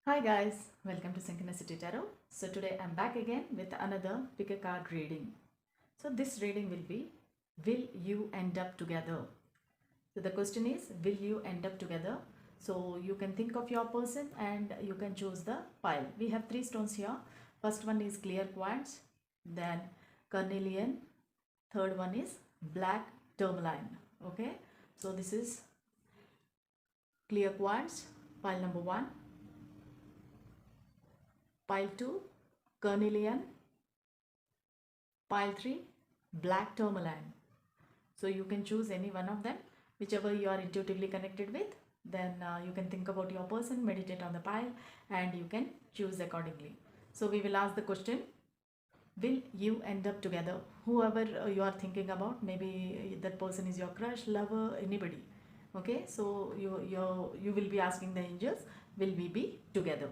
Hi guys, welcome to Synchronicity Tarot. So today I'm back again with another pick a card reading. So this reading will be, will you end up together? So the question is, will you end up together? So you can think of your person and you can choose the pile. We have three stones here. First one is clear quartz, then carnelian, third one is black tourmaline. Okay, so this is clear quartz, pile number one. Pile 2, carnelian. Pile 3, black tourmaline. So you can choose any one of them, whichever you are intuitively connected with. Then you can think about your person, meditate on the pile, and you can choose accordingly. So we will ask the question, will you end up together? Whoever you are thinking about, maybe that person is your crush, lover, anybody. Okay, so you will be asking the angels, will we be together?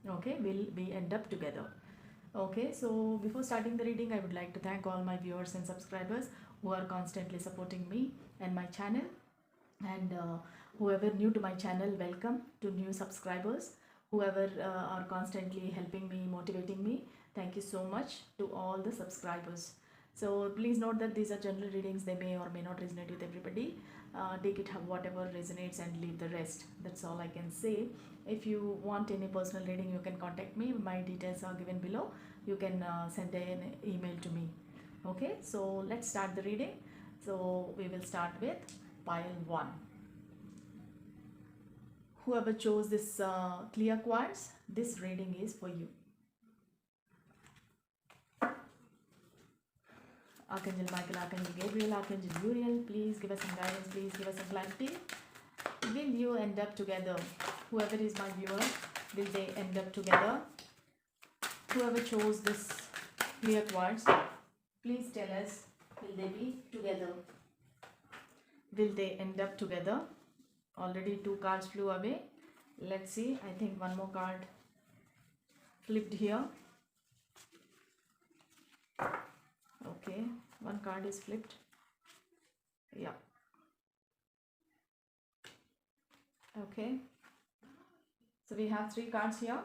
Okay, will we end up together? Okay, so before starting the reading, I would like to thank all my viewers and subscribers who are constantly supporting me and my channel. And whoever new to my channel, welcome to new subscribers. Whoever are constantly helping me, motivating me, thank you so much to all the subscribers. So please note that these are general readings, they may or may not resonate with everybody. Take it whatever resonates and leave the rest. That's all I can say. If you want any personal reading, you can contact me. My details are given below. You can send an email to me. Okay, so let's start the reading. So we will start with pile 1. Whoever chose this clear quartz, this reading is for you. Archangel Michael, Archangel Gabriel, Archangel Uriel, please give us some guidance, please give us some clarity. Will you end up together? Whoever is my viewer, will they end up together? Whoever chose this clear quartz, please tell us, will they be together? Will they end up together? Already 2 cards flew away. Let's see, I think one more card flipped here. Okay, one card is flipped. Yeah. Okay, so we have 3 cards here.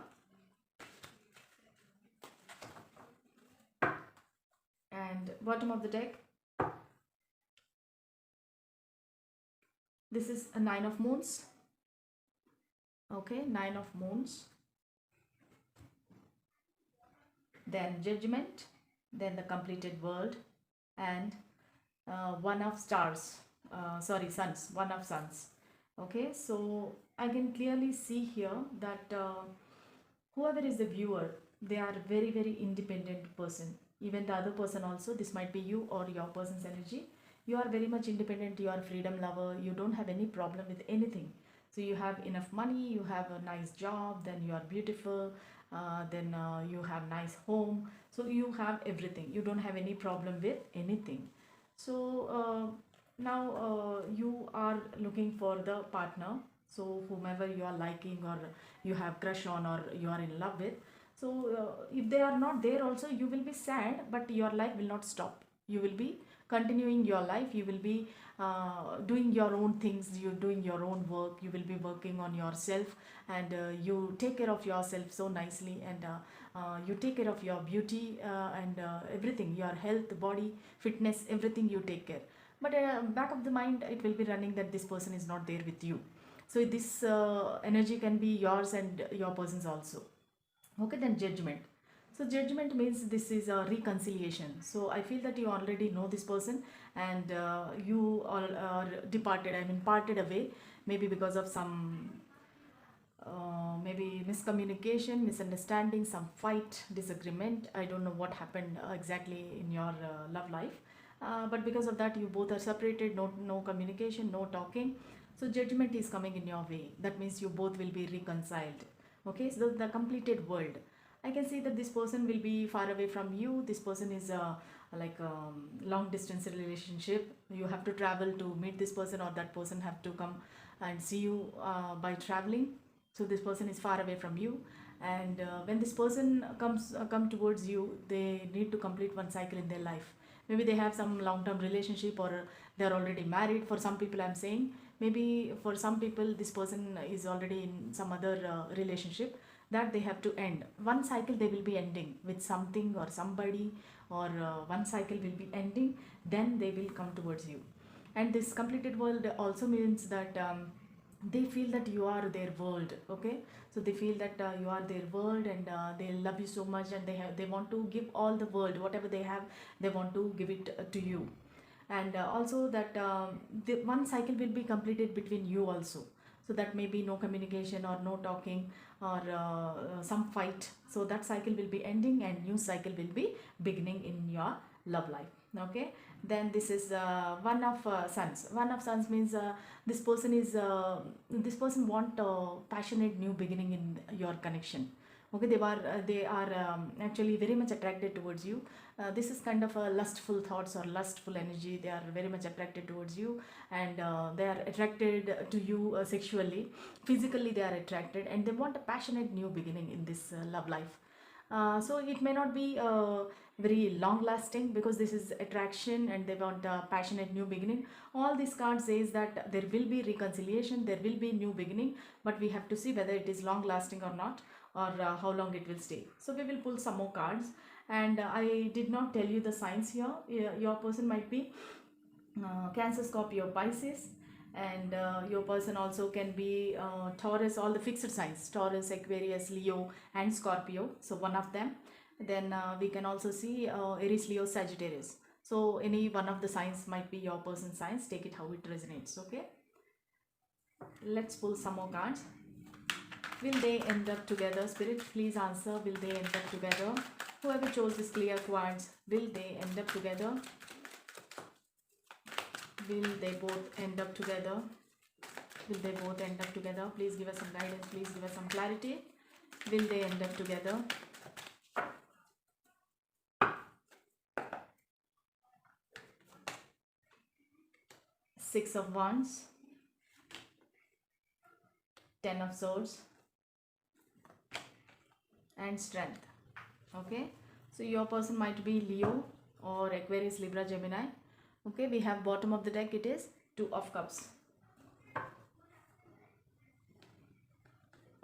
And bottom of the deck, this is a 9 of moons. Okay, 9 of moons. Then judgment, then the completed world, and one of stars, suns, one of suns. Okay, so I can clearly see here that whoever is the viewer, they are very independent person. Even the other person also, this might be you or your person's energy. You are very much independent, you are a freedom lover, you don't have any problem with anything. So you have enough money, you have a nice job, then you are beautiful, then you have nice home. So you have everything, you don't have any problem with anything. So now you are looking for the partner. So whomever you are liking or you have crush on or you are in love with, so if they are not there also, you will be sad, but your life will not stop. You will be continuing your life, you will be doing your own things, you're doing your own work, you will be working on yourself, and you take care of yourself so nicely, and you take care of your beauty and everything, your health, body, fitness, everything you take care. But back of the mind, it will be running that this person is not there with you. So this energy can be yours and your person's also. Okay, then judgment. So judgment means this is a reconciliation. So I feel that you already know this person, and you all are departed, I mean parted away, maybe because of some maybe miscommunication, misunderstanding, some fight, disagreement. I don't know what happened exactly in your love life, but because of that you both are separated, no communication, no talking. So judgment is coming in your way, that means you both will be reconciled. Okay, so the completed world, I can see that this person will be far away from you. This person is like long distance relationship. You have to travel to meet this person, or that person have to come and see you by traveling. So this person is far away from you, and when this person come towards you, they need to complete one cycle in their life. Maybe they have some long-term relationship, or they are already married. For some people I'm saying, maybe for some people this person is already in some other relationship. that they have to end. One cycle they will be ending with something or somebody, or one cycle will be ending, then they will come towards you. And this completed world also means that they feel that you are their world. Okay, so they feel that you are their world, and they love you so much, and they want to give all the world, whatever they have, they want to give it to you. And also that the one cycle will be completed between you also, so that may be no communication or no talking, or some fight, so that cycle will be ending and new cycle will be beginning in your love life. Okay, then this is one of sons. One of sons means this person want passionate new beginning in your connection. Okay, they are actually very much attracted towards you. This is kind of a lustful thoughts or lustful energy. They are very much attracted towards you, and they are attracted to you sexually. Physically they are attracted, and they want a passionate new beginning in this love life. So it may not be very long lasting, because this is attraction and they want a passionate new beginning. All these cards says that there will be reconciliation, there will be new beginning, but we have to see whether it is long lasting or not, or how long it will stay. So we will pull some more cards, and I did not tell you the signs here. Your person might be Cancer, Scorpio, Pisces, and your person also can be Taurus, all the fixed signs: Taurus, Aquarius, Leo, and Scorpio. So one of them. Then we can also see Aries, Leo, Sagittarius. So any one of the signs might be your person's signs. Take it how it resonates. Okay. Let's pull some more cards. Will they end up together? Spirit, please answer. Will they end up together? Whoever chose this clear cards, will they end up together? Will they both end up together? Will they both end up together? Please give us some guidance. Please give us some clarity. Will they end up together? Six of Wands, Ten of Swords, and Strength. Okay, so your person might be Leo or Aquarius, Libra, Gemini. Okay, we have bottom of the deck, it is Two of Cups.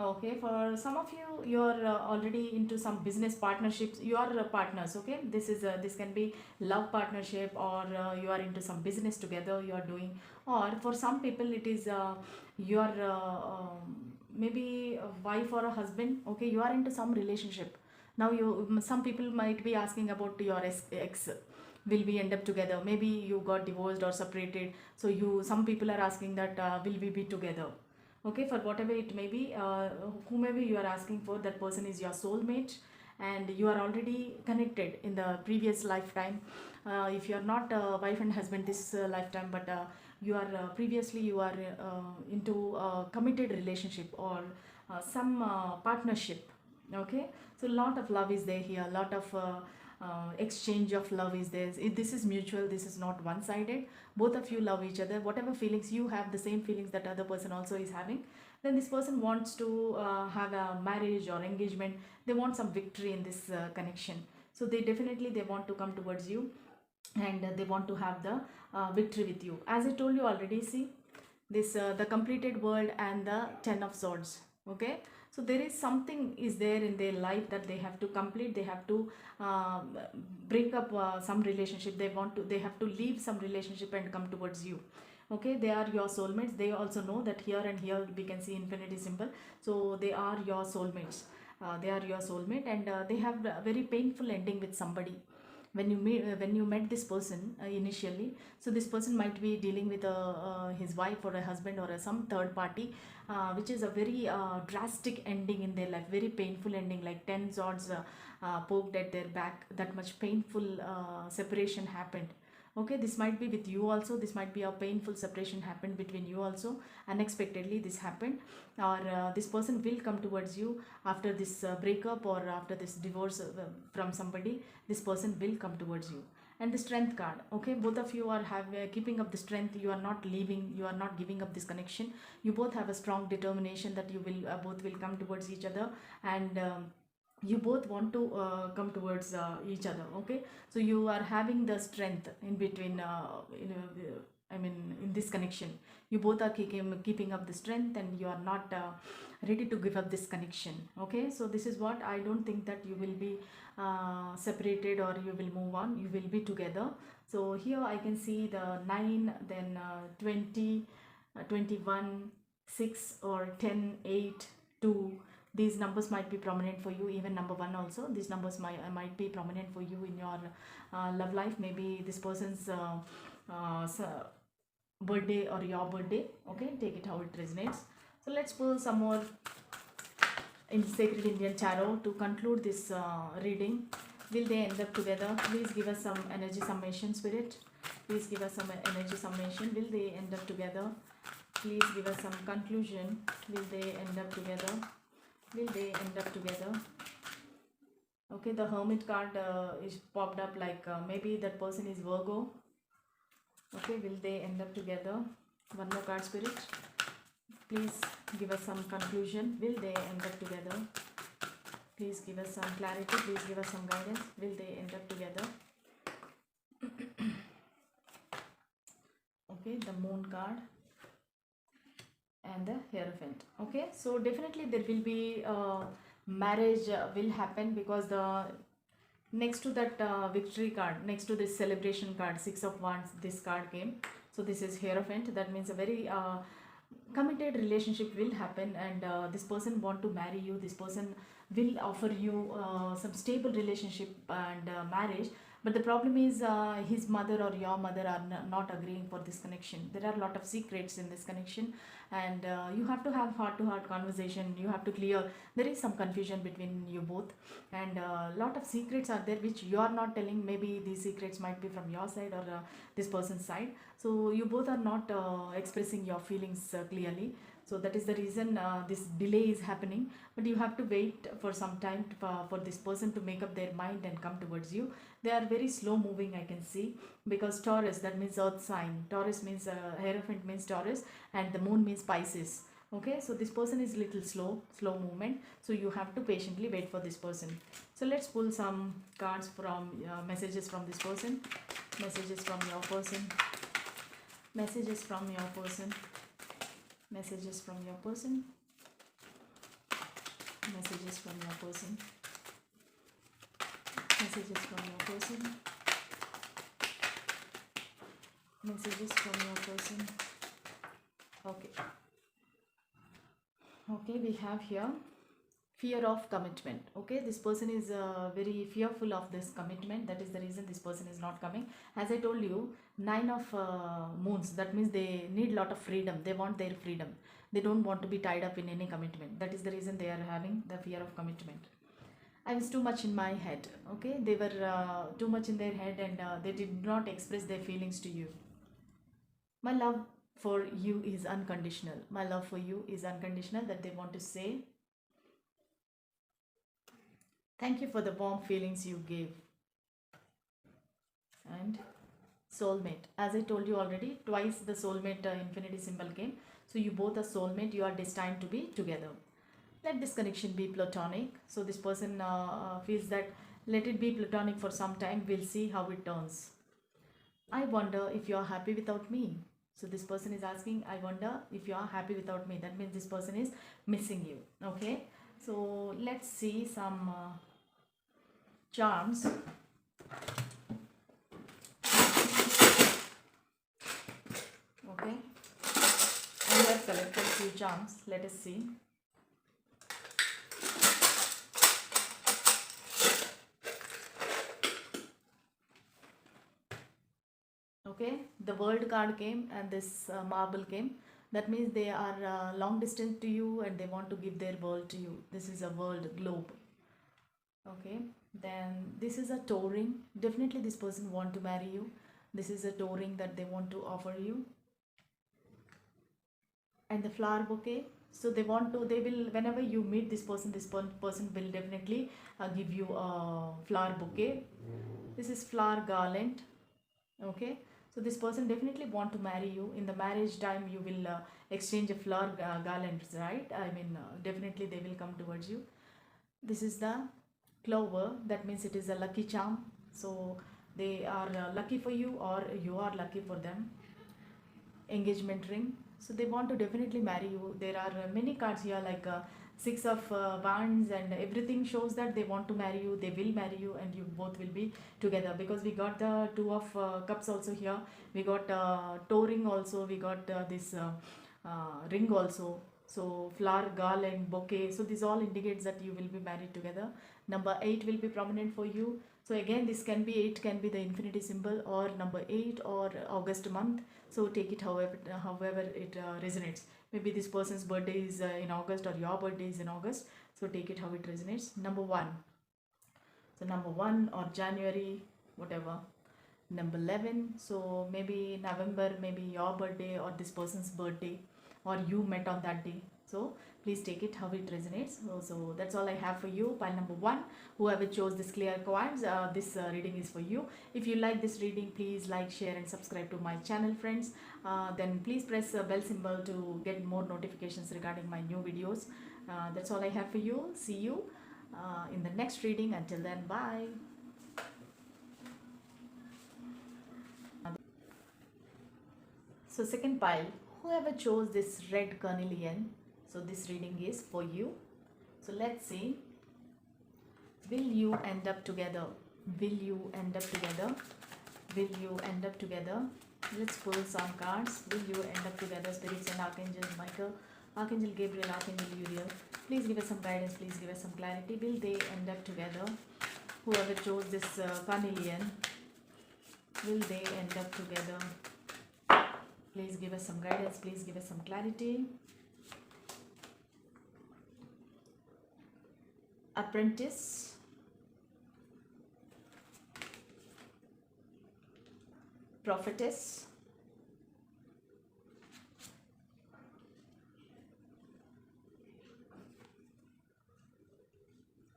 Okay, for some of you, you're already into some business partnerships. You are partners. Okay, this can be love partnership, or you are into some business together you are doing, or for some people it is your maybe a wife or a husband. Okay, you are into some relationship. Now some people might be asking about your ex. Will we end up together? Maybe you got divorced or separated, so some people are asking that will we be together? Okay, for whatever it may be, whomever you are asking for, that person is your soulmate, and you are already connected in the previous lifetime. If you are not wife and husband this lifetime, but you are previously you are into committed relationship, or some partnership. Okay, so a lot of love is there here, a lot of exchange of love is there. This is mutual, this is not one-sided. Both of you love each other. Whatever feelings you have, the same feelings that other person also is having. Then this person wants to have a marriage or engagement. They want some victory in this connection. So they want to come towards you, and they want to have the victory with you. As I told you already, see this the completed world and the Ten of Swords. Okay, so there is something is there in their life that they have to complete. They have to uh, break up some relationship. They have to leave some relationship and come towards you. Okay, they are your soulmates. They also know that here and here we can see infinity symbol. So they are your soulmates. They are your soulmate, and they have a very painful ending with somebody. When you met this person initially, so this person might be dealing with his wife or a husband, or some third party, which is a very drastic ending in their life, very painful ending, like 10 swords poked at their back. That much painful separation happened. Okay, this might be with you also. This might be a painful separation happened between you also. Unexpectedly this happened, or this person will come towards you after this breakup, or after this divorce from somebody. This person will come towards you. And the Strength card. Okay, both of you are keeping up the strength. You are not leaving, you are not giving up this connection. You both have a strong determination that you will both will come towards each other, and you both want to come towards each other. Okay, so you are having the strength in between, I mean, in this connection you both are keeping up the strength, and you are not ready to give up this connection. Okay, so this is what I don't think that you will be separated or you will move on. You will be together. So here I can see the 9, then 20, 21, 6 or 10, 8, 2. These numbers might be prominent for you, even number 1 also. These numbers might be prominent for you in your love life. Maybe this person's birthday or your birthday. Okay, take it how it resonates. So let's pull some more in Sacred Indian Tarot to conclude this reading. Will they end up together? Please give us some energy summation, Spirit. Please give us some energy summation. Will they end up together? Please give us some conclusion. Will they end up together? Will they end up together? Okay, the Hermit card is popped up, like maybe that person is Virgo. Okay, will they end up together? One more card, Spirit. Please give us some conclusion. Will they end up together? Please give us some clarity. Please give us some guidance. Will they end up together? Okay, the Moon card and the Hierophant. Okay, so definitely there will be marriage will happen, because the next to that victory card, next to this celebration card, 6 of Wands, this card came. So this is Hierophant. That means a very committed relationship will happen, and this person want to marry you. This person will offer you some stable relationship and marriage. But the problem is his mother or your mother are not agreeing for this connection. There are a lot of secrets in this connection, and you have to have heart to heart conversation. You have to clear, there is some confusion between you both, and a lot of secrets are there which you are not telling. Maybe these secrets might be from your side or this person's side. So you both are not expressing your feelings clearly. So that is the reason this delay is happening. But you have to wait for some time for this person to make up their mind and come towards you. They are very slow moving, I can see, because Taurus, that means earth sign. Taurus means Hierophant means Taurus, and the moon means Pisces. Okay, so this person is little slow movement. So you have to patiently wait for this person. So let's pull some cards from messages from this person. Messages from your person. Messages from your person. Messages from your person. Messages from your person. Messages from your person. Messages from your person. Okay. Okay, we have here fear of commitment. Okay, this person is very fearful of this commitment. That is the reason this person is not coming. As I told you, 9 of moons, that means they need a lot of freedom. They want their freedom. They don't want to be tied up in any commitment. That is the reason they are having the fear of commitment. I was too much in my head. Okay, they were too much in their head, and they did not express their feelings to you. My love for you is unconditional. My love for you is unconditional, that they want to say. Thank you for the warm feelings you gave. And soulmate. As I told you already, twice the soulmate infinity symbol came. So you both are soulmate. You are destined to be together. Let this connection be platonic. So this person feels that let it be platonic for some time. We'll see how it turns. I wonder if you are happy without me. So this person is asking, I wonder if you are happy without me. That means this person is missing you. Okay. So let's see some charms. Okay. I have collected few charms. Let us see. Okay, the world card came, and this marble came. That means they are long distance to you, and they want to give their world to you. This is a world globe. Okay, then this is a touring. Definitely this person want to marry you. This is a touring that they want to offer you. And the flower bouquet, so they will, whenever you meet this person will definitely give you a flower bouquet. This is flower garland. Okay, so this person definitely want to marry you. In the marriage time you will exchange a flower garland, right? I mean, definitely they will come towards you. This is the clover. That means it is a lucky charm. So they are lucky for you, or you are lucky for them. Engagement ring. so they want to definitely marry you. There are many cards here, like six of wands, and everything shows that they want to marry you, they will marry you, and you both will be together. Because we got the two of cups also here, we got toe ring also, we got this ring also. So flower, garland, bouquet, so this all indicates that you will be married together. Number 8 will be prominent for you. So again, this can be, it can be the infinity symbol, or number 8, or August month. So take it however it resonates. Maybe this person's birthday is in August, or your birthday is in August. So take it how it resonates. Number 1. So number 1 or January, whatever. Number 11, so maybe November, maybe your birthday or this person's birthday, or you met on that day. So please take it how it resonates. So that's all I have for you. Pile number 1, whoever chose this clear cards, this reading is for you. If you like this reading, please like, share and subscribe to my channel, friends. Then please press the bell symbol to get more notifications regarding my new videos. That's all I have for you. See you in the next reading. Until then, bye. So second pile, whoever chose this red carnelian, so this reading is for you. So let's see, will you end up together? Will you end up together? Will you end up together? Let's pull some cards. Will you end up together? Spirits and Archangels Michael, Archangel Gabriel, Archangel Uriel, please give us some guidance, please give us some clarity. Will they end up together? Whoever chose this carnelian, will they end up together? Please give us some guidance, please give us some clarity. Apprentice, prophetess,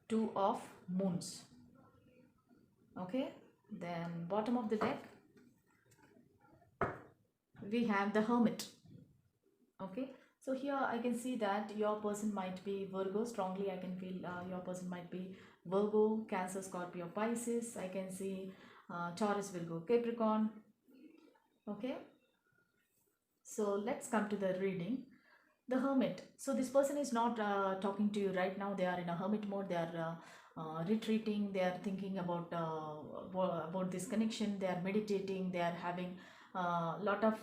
two of moons. Okay, then bottom of the deck we have the Hermit. Okay, so here I can see that your person might be Virgo. Strongly I can feel your person might be Virgo, Cancer, Scorpio, Pisces. I can see Taurus, Virgo, Capricorn. Okay, so let's come to the reading. The Hermit. So this person is not talking to you right now. They are in a hermit mode. They are retreating. They are thinking about this connection. They are meditating. They are having a lot of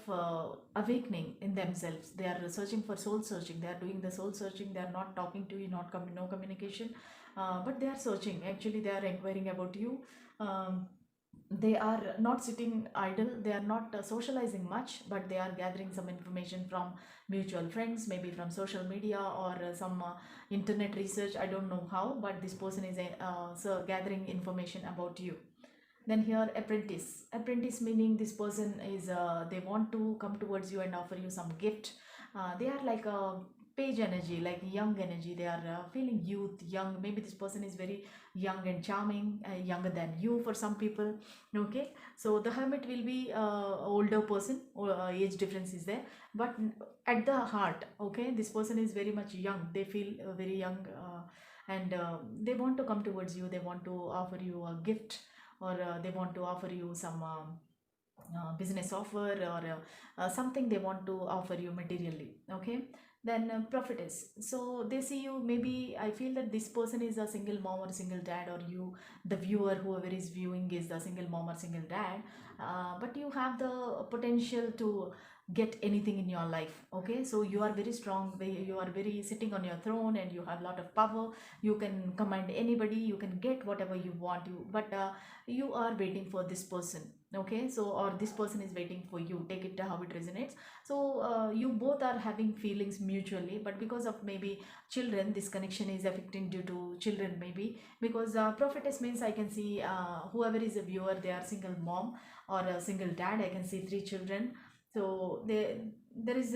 awakening in themselves. They are searching for soul searching. They are doing the soul searching. They are not talking to you, no communication, but they are searching. Actually, they are inquiring about you. They are not sitting idle, they are not socializing much, but they are gathering some information from mutual friends, maybe from social media, or some internet research. I don't know how, but this person is so gathering information about you. Then here, apprentice meaning this person is they want to come towards you and offer you some gift. They are like a page energy, like young energy. They are feeling youth, young. Maybe this person is very young and charming, younger than you for some people. Okay, so the Hermit will be older person, or age difference is there, but at the heart, okay, this person is very much young. They feel very young, and they want to come towards you. They want to offer you a gift, or they want to offer you some business offer, or something they want to offer you materially. Okay, then prophetess, so they see you. Maybe I feel that this person is a single mom or single dad, or you, the viewer, whoever is viewing, is the single mom or single dad, but you have the potential to get anything in your life. Okay, so you are very strong, you are very sitting on your throne, and you have a lot of power. You can command anybody, you can get whatever you want. But you are waiting for this person. Okay, so, or this person is waiting for you. Take it how it resonates. So you both are having feelings mutually, but because of maybe children, this connection is affecting due to children. Maybe because prophetess means, I can see whoever is a viewer, they are single mom or a single dad. I can see 3 children. So there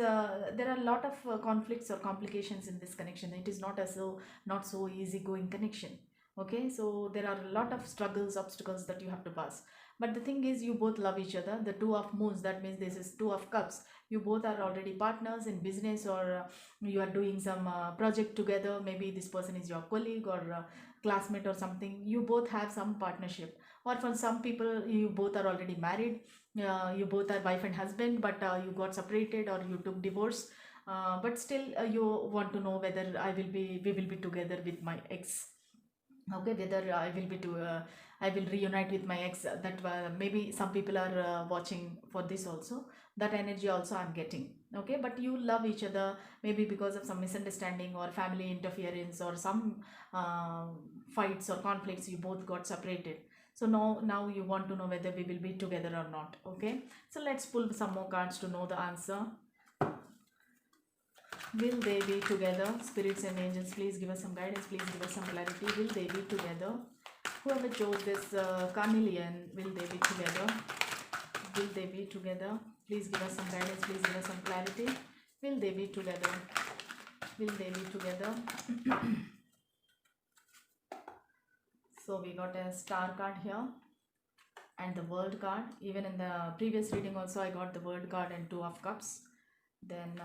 are a lot of conflicts or complications in this connection. It is not so easy going connection. Okay, so there are a lot of struggles, obstacles that you have to pass. But the thing is, you both love each other. The two of moons, that means this is two of cups. You both are already partners in business, or you are doing some project together. Maybe this person is your colleague or classmate or something. You both have some partnership. Or for some people, you both are already married. You both are wife and husband, but you got separated or you took divorce. But still, you want to know whether we will be together with my ex. Okay, whether I will reunite with my ex. That maybe some people are watching for this also. That energy also I'm getting. Okay, but you love each other, maybe because of some misunderstanding or family interference or some uh, fights or conflicts, you both got separated. So now you want to know whether we will be together or not. Okay, so let's pull some more cards to know the answer. Will they be together? Spirits and angels, please give us some guidance. Please give us some clarity. Will they be together? Whoever chose this carnelian, will they be together? Will they be together? Please give us some guidance. Please give us some clarity. Will they be together? Will they be together? So we got a star card here and the world card. Even in the previous reading also I got the world card and two of cups. Then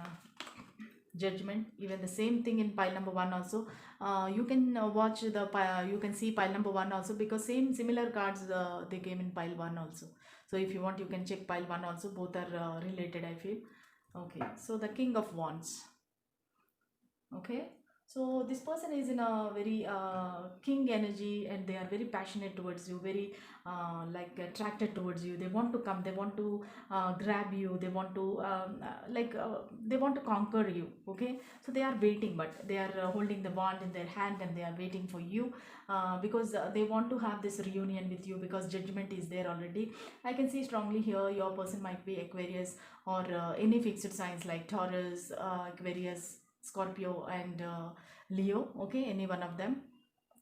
judgment, even the same thing in pile number one also. You can watch the you can see pile number one also, because same similar cards they came in pile one also. So if you want, you can check pile one also. Both are related, I feel. Okay, so the king of wands. Okay, so this person is in a very king energy, and they are very passionate towards you, very like attracted towards you. They want to come, they want to grab you, they want to they want to conquer you. Okay, so they are waiting, but they are holding the wand in their hand and they are waiting for you, because they want to have this reunion with you, because judgment is there already. I can see strongly here your person might be Aquarius, or any fixed signs like Taurus, Aquarius, Scorpio, and Leo. Okay, any one of them.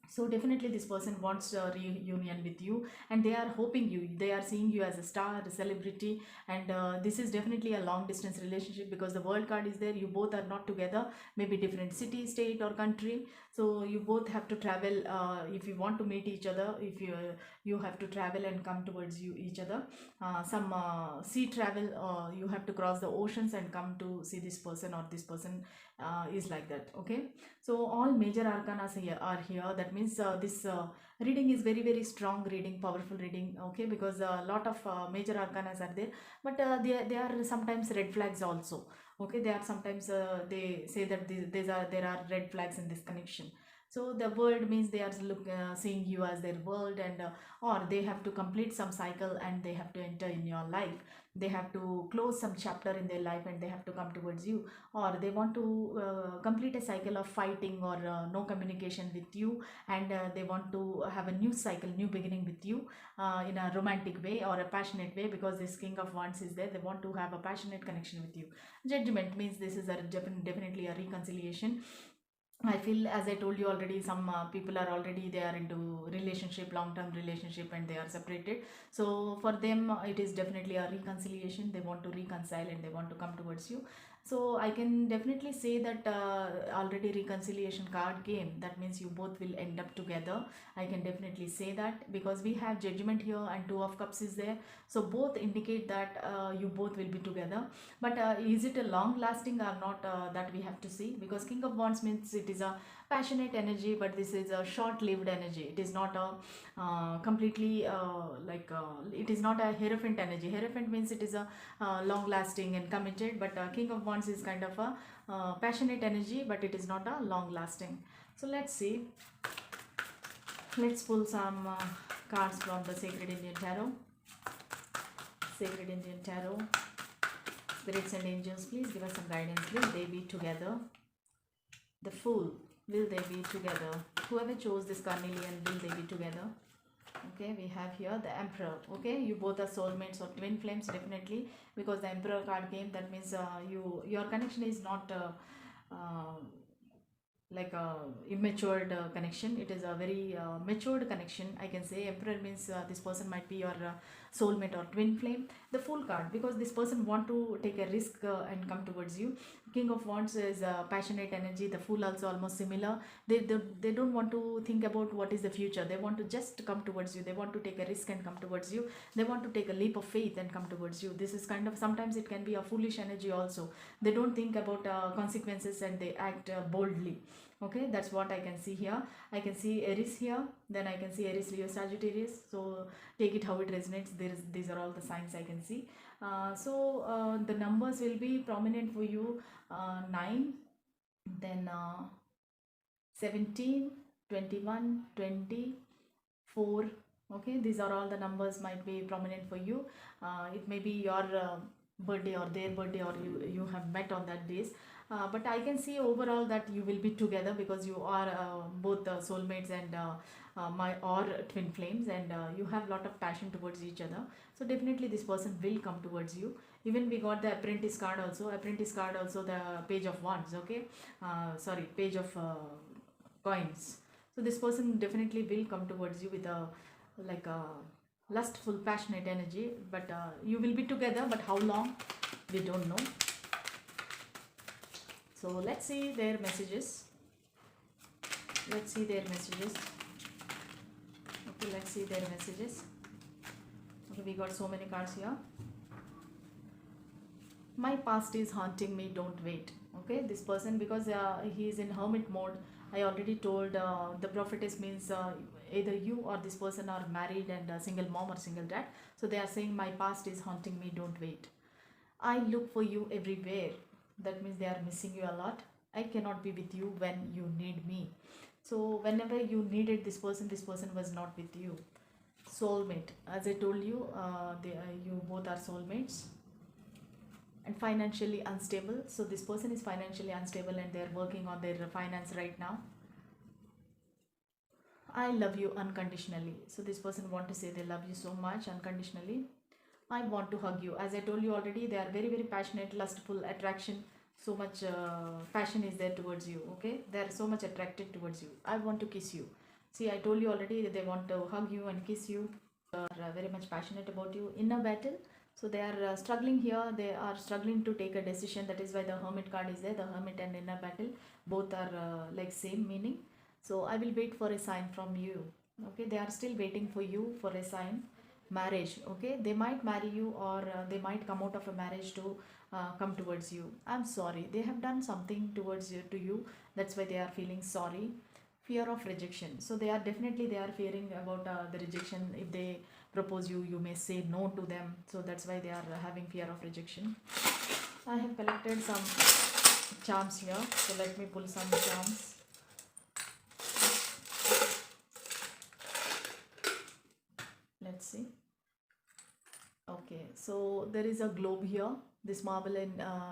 So definitely this person wants a reunion with you, and they are hoping you, they are seeing you as a star, a celebrity. And this is definitely a long distance relationship, because the world card is there. You both are not together, maybe different city, state, or country. So you both have to travel. If you want to meet each other, if you have to travel and come towards you each other. Some sea travel, you have to cross the oceans and come to see this person, or this person is like that. Okay, so all major arcana are here. That means this reading is very very strong reading, powerful reading. Okay, because a lot of major arcanas are there, but they are sometimes red flags also. Okay, they are sometimes they say that there are red flags in this connection. So the world means they are seeing you as their world, and or they have to complete some cycle and they have to enter in your life. They have to close some chapter in their life and they have to come towards you, or they want to complete a cycle of fighting or no communication with you, and they want to have a new cycle, new beginning with you, in a romantic way or a passionate way, because this king of wands is there. They want to have a passionate connection with you. Judgment means this is a definitely a reconciliation. I feel, as I told you already, some people are already, they are into relationship, long-term relationship, and they are separated. So for them, it is definitely a reconciliation. They want to reconcile and they want to come towards you. So I can definitely say that already reconciliation card came. That means you both will end up together. I can definitely say that, because we have judgment here and two of cups is there. So both indicate that you both will be together. But is it a long lasting or not, that we have to see, because king of wands means it is a passionate energy, but this is a short lived energy. It is not a completely it is not a hierophant energy. Hierophant means it is a long lasting and committed, but king of wands is kind of a passionate energy, but it is not a long lasting. So let's see, let's pull some cards from the Sacred Indian Tarot. Sacred Indian Tarot. Spirits and angels, please give us some guidance. Will they be together? The Fool. Will they be together? Whoever chose this carnelian, will they be together? Okay, we have here the Emperor. Okay, you both are soulmates or twin flames, definitely, because the Emperor card came. That means your connection is not like a immatured connection. It is a very matured connection, I can say. Emperor means this person might be your soulmate or twin flame. The Fool card, because this person want to take a risk and come towards you. King of Wands is passionate energy. The Fool also almost similar. They don't want to think about what is the future. They want to just come towards you. They want to take a risk and come towards you. They want to take a leap of faith and come towards you. This is kind of, sometimes it can be a foolish energy also. They don't think about consequences and they act boldly. Okay, that's what I can see here. I can see Aries here, then I can see Aries, Leo, Sagittarius. So take it how it resonates. These are all the signs I can see. The numbers will be prominent for you. 9, then 17, 21, 20, 4. Okay, these are all the numbers might be prominent for you. It may be your birthday or their birthday, or you have met on that days. But I can see overall that you will be together, because you are both soulmates and or twin flames, and you have lot of passion towards each other. So definitely this person will come towards you. Even we got the Apprentice card also. Apprentice card also, the Page of Wands. Okay, sorry, Page of Coins. So this person definitely will come towards you with a like a lustful, passionate energy. But you will be together, but how long, we don't know. So let's see their messages. Let's see their messages. Okay, let's see their messages. Okay, we got so many cards here. My past is haunting me, don't wait. Okay, this person, because he is in hermit mode. I already told the prophetess means either you or this person are married and single mom or single dad. So they are saying, my past is haunting me, don't wait. I look for you everywhere. That means they are missing you a lot. I cannot be with you when you need me. So whenever you needed this person was not with you. Soulmate, as I told you, you both are soulmates. And financially unstable. So this person is financially unstable and they are working on their finance right now. I love you unconditionally. So this person want to say they love you so much unconditionally. I want to hug you. As I told you already, they are very, very passionate, lustful, attraction. So much passion is there towards you. Okay, they are so much attracted towards you. I want to kiss you. See, I told you already that they want to hug you and kiss you. They are very much passionate about you. Inner battle. So they are struggling here. They are struggling to take a decision. That is why the Hermit card is there. The Hermit and inner battle, both are like same meaning. So I will wait for a sign from you. Okay, they are still waiting for you for a sign. Marriage. Okay, they might marry you, or they might come out of a marriage to come towards you. I'm sorry, they have done something towards you, to you. That's why they are feeling sorry. Fear of rejection. So they are definitely, they are fearing about the rejection. If they propose you, you may say no to them. So that's why they are having fear of rejection. I have collected some charms here. So let me pull some charms. Let's see. Okay, so there is a globe here. This marble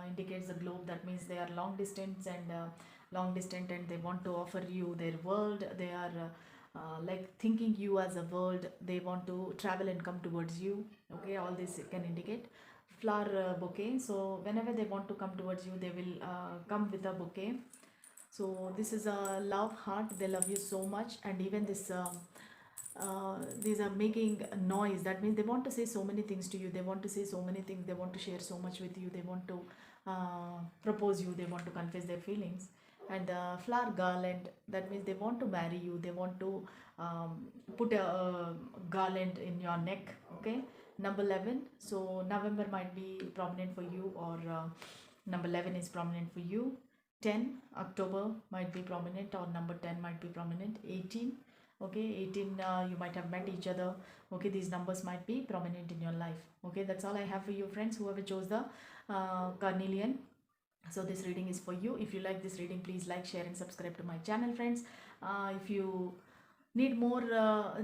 indicates the globe. That means they are long distance and they want to offer you their world. They are like thinking you as a world. They want to travel and come towards you. Okay, all this can indicate flower bouquet. So whenever they want to come towards you, they will come with a bouquet. So this is a love heart. They love you so much. And even this these are making noise. That means they want to say so many things to you. They want to say so many things. They want to share so much with you. They want to propose you. They want to confess their feelings. And flower garland, that means they want to marry you. They want to put a garland in your neck. Okay, number 11. So November might be prominent for you, or number 11 is prominent for you. 10, October might be prominent, or number 10 might be prominent. 18, okay, 18, you might have met each other. Okay, these numbers might be prominent in your life. Okay, that's all I have for you, friends, whoever chose the carnelian. So this reading is for you. If you like this reading, please like, share and subscribe to my channel, friends. If you need more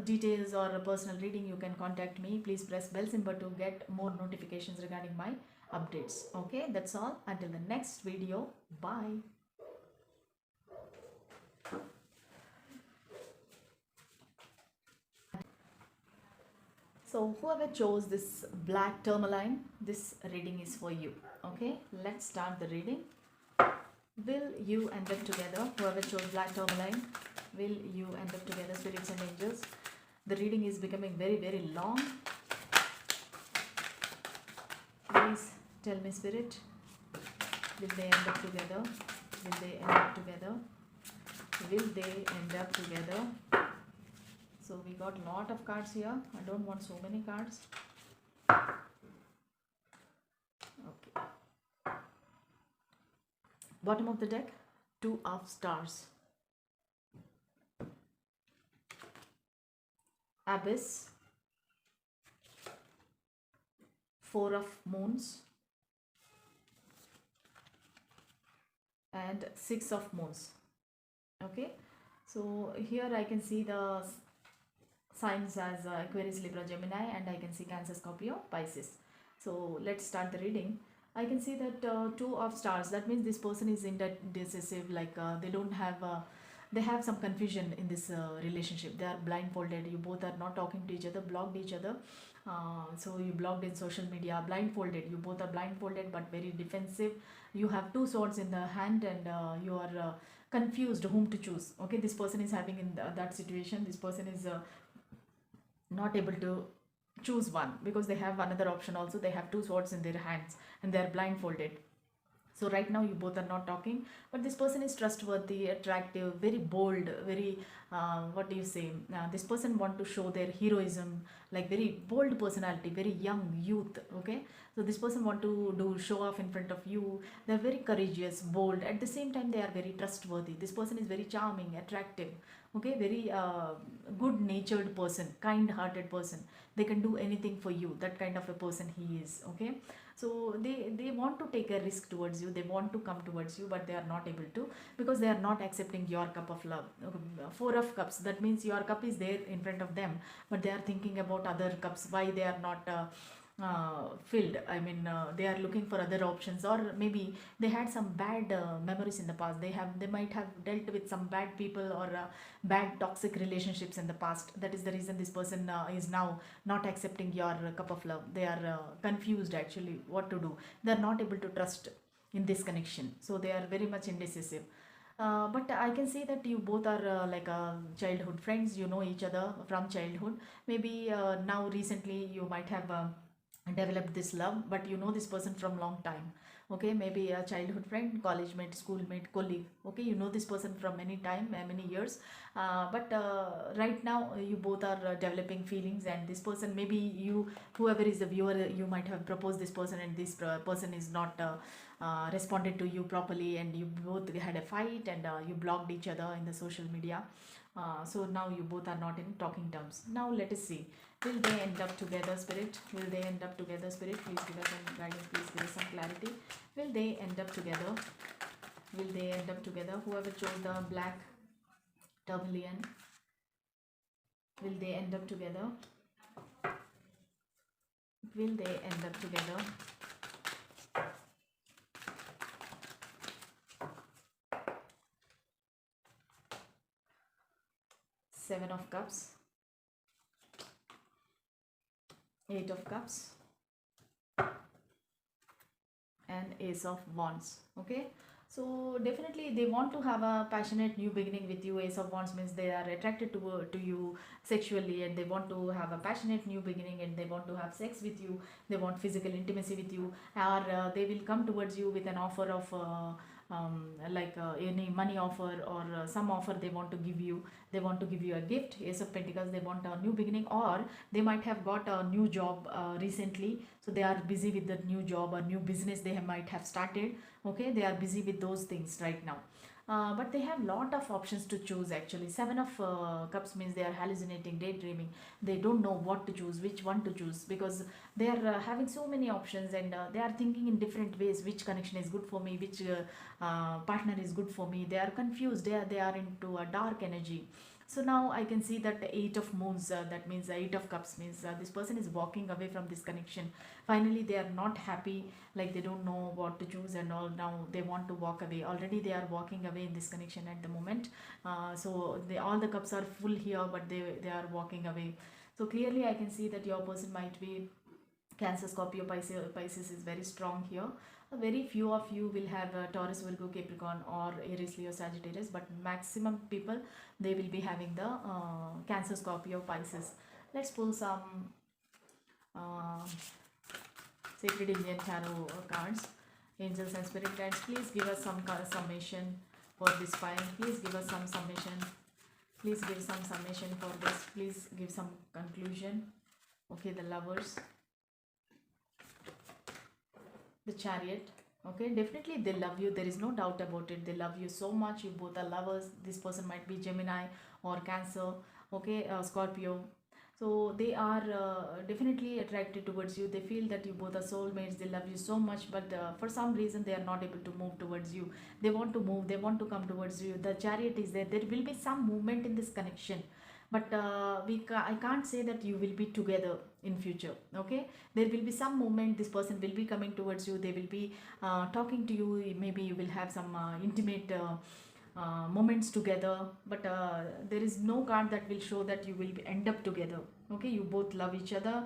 details or a personal reading, you can contact me. Please press bell symbol to get more notifications regarding my updates. Okay, that's all. Until the next video, bye. So whoever chose this black tourmaline, this reading is for you. Okay, let's start the reading. Will you end up together? Whoever chose black tourmaline, will you end up together, spirits and angels? The reading is becoming very, very long. Tell me, Spirit. Will they end up together? Will they end up together? Will they end up together? So we got a lot of cards here. I don't want so many cards. Okay. Bottom of the deck, two of stars. Abyss, four of moons, and six of moons. Okay, so here I can see the signs as Aquarius, Libra, Gemini, and I can see Cancer, Scorpio, Pisces. So let's start the reading. I can see that two of stars. That means this person is indecisive. Like they don't have. They have some confusion in this relationship. They are blindfolded. You both are not talking to each other, blocked each other. So you blocked in social media, blindfolded. You both are blindfolded but very defensive. You have two swords in the hand, and you are confused whom to choose. Okay, this person is having in that situation. This person is not able to choose one because they have another option also. They have two swords in their hands and they are blindfolded. So right now you both are not talking, but this person is trustworthy, attractive, very bold, very what do you say, this person want to show their heroism, like very bold personality, very young youth. Okay, so this person want to do show off in front of you. They're very courageous, bold, at the same time they are very trustworthy. This person is very charming, attractive. Okay, very good natured person, kind hearted person. They can do anything for you. That kind of a person he is. Okay, so they want to take a risk towards you. They want to come towards you, but they are not able to because they are not accepting your cup of love. Four of cups, that means your cup is there in front of them, but they are thinking about other cups. Why they are not filled? I mean, they are looking for other options, or maybe they had some bad memories in the past. They might have dealt with some bad people or bad toxic relationships in the past. That is the reason this person is now not accepting your cup of love. They are confused actually what to do. They are not able to trust in this connection, so they are very much indecisive. But I can see that you both are like childhood friends. You know each other from childhood. Maybe now recently you might have developed this love, but you know this person from long time. Okay, maybe a childhood friend, college mate, schoolmate, colleague. Okay, you know this person from many time, many years. But right now you both are developing feelings, and this person, maybe you, whoever is the viewer, you might have proposed this person, and this person is not responded to you properly, and you both had a fight, and you blocked each other in the social media. So now you both are not in talking terms. Now let us see, will they end up together, Spirit? Will they end up together, Spirit? Please give us some guidance, please give us some clarity. Will they end up together? Will they end up together? Whoever chose the black Turbilion, will they end up together? Will they end up together? Seven of Cups, Eight of Cups, and Ace of Wands. Okay, so definitely they want to have a passionate new beginning with you. Ace of Wands means they are attracted to you sexually, and they want to have a passionate new beginning, and they want to have sex with you. They want physical intimacy with you, or they will come towards you with an offer of like any money offer, or some offer they want to give you. They want to give you a gift. Ace of Pentacles, they want a new beginning, or they might have got a new job recently, so they are busy with the new job or new business they might have started. Okay, they are busy with those things right now. But they have lot of options to choose actually. Seven of Cups means they are hallucinating, daydreaming. They don't know what to choose, which one to choose, because they are having so many options, and they are thinking in different ways. Which connection is good for me? Which partner is good for me? They are confused. They are into a dark energy. So now I can see that the Eight of Moons, that means the Eight of Cups means this person is walking away from this connection. Finally, they are not happy, like they don't know what to choose and all. Now they want to walk away. Already they are walking away in this connection at the moment. So all the cups are full here, but they are walking away. So clearly I can see that your person might be Cancer, Scorpio, Pisces is very strong here. Very few of you will have Taurus, Virgo, Capricorn, or Aries, Leo, Sagittarius, but maximum people, they will be having the Cancer, Scorpio, Pisces. Let's pull some uh, Sacred Indian Tarot cards. Angels and spirit guides, please give us some summation for this file. Please give us some summation. Please give some summation for this. Please give some conclusion. Okay, the Lovers, the Chariot. Okay, definitely they love you. There is no doubt about it. They love you so much. You both are lovers. This person might be Gemini or Cancer. Okay, Scorpio. So they are definitely attracted towards you. They feel that you both are soulmates. They love you so much, but for some reason they are not able to move towards you. They want to move. They want to come towards you. The Chariot is there. There will be some movement in this connection, but I can't say that you will be together in future. Okay, there will be some movement. This person will be coming towards you. They will be talking to you. Maybe you will have some intimate moments together, but there is no card that will show that you will end up together. Okay, you both love each other.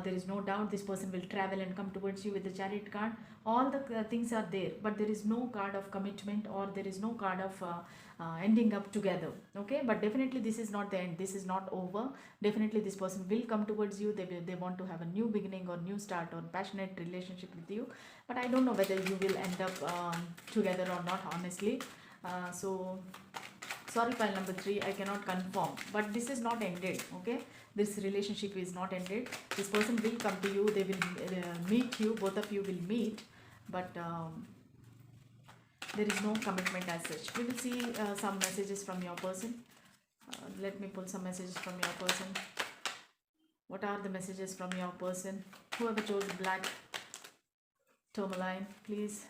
There is no doubt this person will travel and come towards you with the Chariot card. All the things are there, but there is no card of commitment, or there is no card of ending up together. Okay, but definitely this is not the end. This is not over. Definitely this person will come towards you. They want to have a new beginning or new start or passionate relationship with you, but I don't know whether you will end up together or not, honestly. So sorry, pile number 3, I cannot confirm, but this is not ended. Okay, this relationship is not ended. This person will come to you. They will meet you. Both of you will meet, but there is no commitment as such. We will see some messages from your person. Let me pull some messages from your person. What are the messages from your person? Whoever chose black tourmaline, please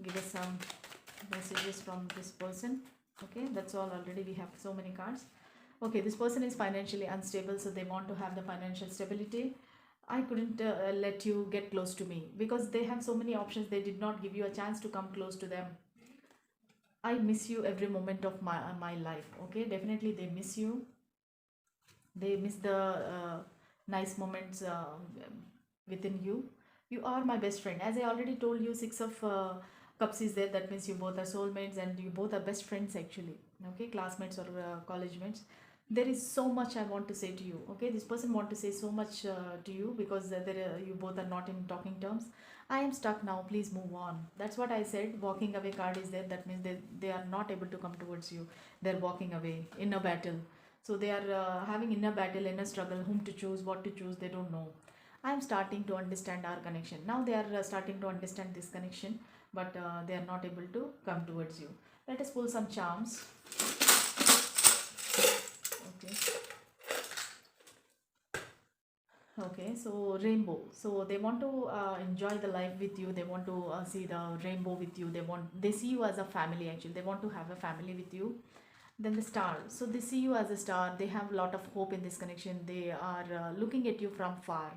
give us some messages from this person. Okay, that's all. Already we have so many cards. Okay, this person is financially unstable, so they want to have the financial stability. I couldn't let you get close to me because they have so many options. They did not give you a chance to come close to them. I miss you every moment of my life. Okay, definitely they miss you. They miss the nice moments within you. You are my best friend. As I already told you, 6 of cups is there. That means you both are soulmates and you both are best friends actually. Okay, classmates or college mates. There is so much I want to say to you. Okay, this person want to say so much to you because you both are not in talking terms. I am stuck now, please move on. That's what I said. Walking away card is there. That means they are not able to come towards you. They're walking away in a battle. So they are having inner battle, inner struggle, whom to choose, what to choose, they don't know. I am starting to understand our connection. Now they are starting to understand this connection, but they are not able to come towards you. Let us pull some charms. Okay. Okay, so rainbow. So they want to enjoy the life with you. They want to see the rainbow with you. They see you as a family actually. They want to have a family with you. Then the star. So they see you as a star. They have a lot of hope in this connection. They are looking at you from far.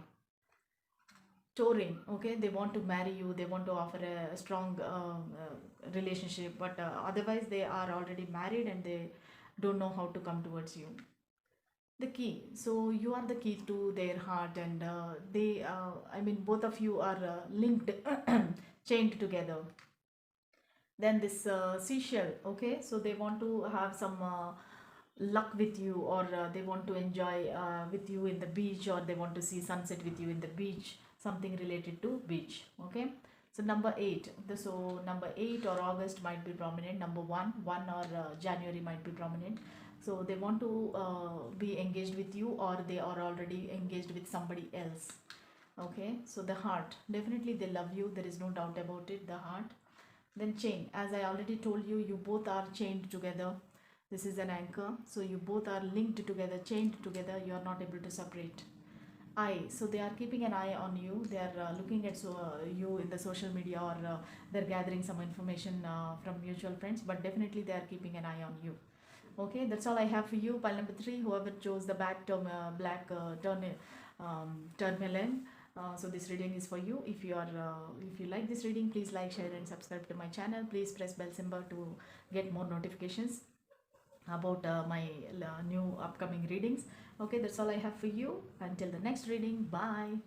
Touring. Okay, they want to marry you. They want to offer a strong relationship, but otherwise they are already married and they don't know how to come towards you. The key. So you are the key to their heart, and I mean, both of you are linked, chained together. Then this seashell. Okay, so they want to have some luck with you, or they want to enjoy with you in the beach, or they want to see sunset with you in the beach, something related to beach. Okay, so number 8. So number 8 or August might be prominent. Number 1 or January might be prominent. So they want to be engaged with you, or they are already engaged with somebody else. Okay, so the heart, definitely they love you. There is no doubt about it. The heart. Then chain. As I already told you, you both are chained together. This is an anchor. So you both are linked together, chained together. You are not able to separate. Eye. So they are keeping an eye on you. They are looking at you in the social media, or they're gathering some information from mutual friends. But definitely they are keeping an eye on you. Okay, that's all I have for you. Pile number 3. Whoever chose the black tourmaline. So this reading is for you. If you like this reading, please like, share and subscribe to my channel. Please press bell symbol to get more notifications about my new upcoming readings. Okay, that's all I have for you. Until the next reading, bye.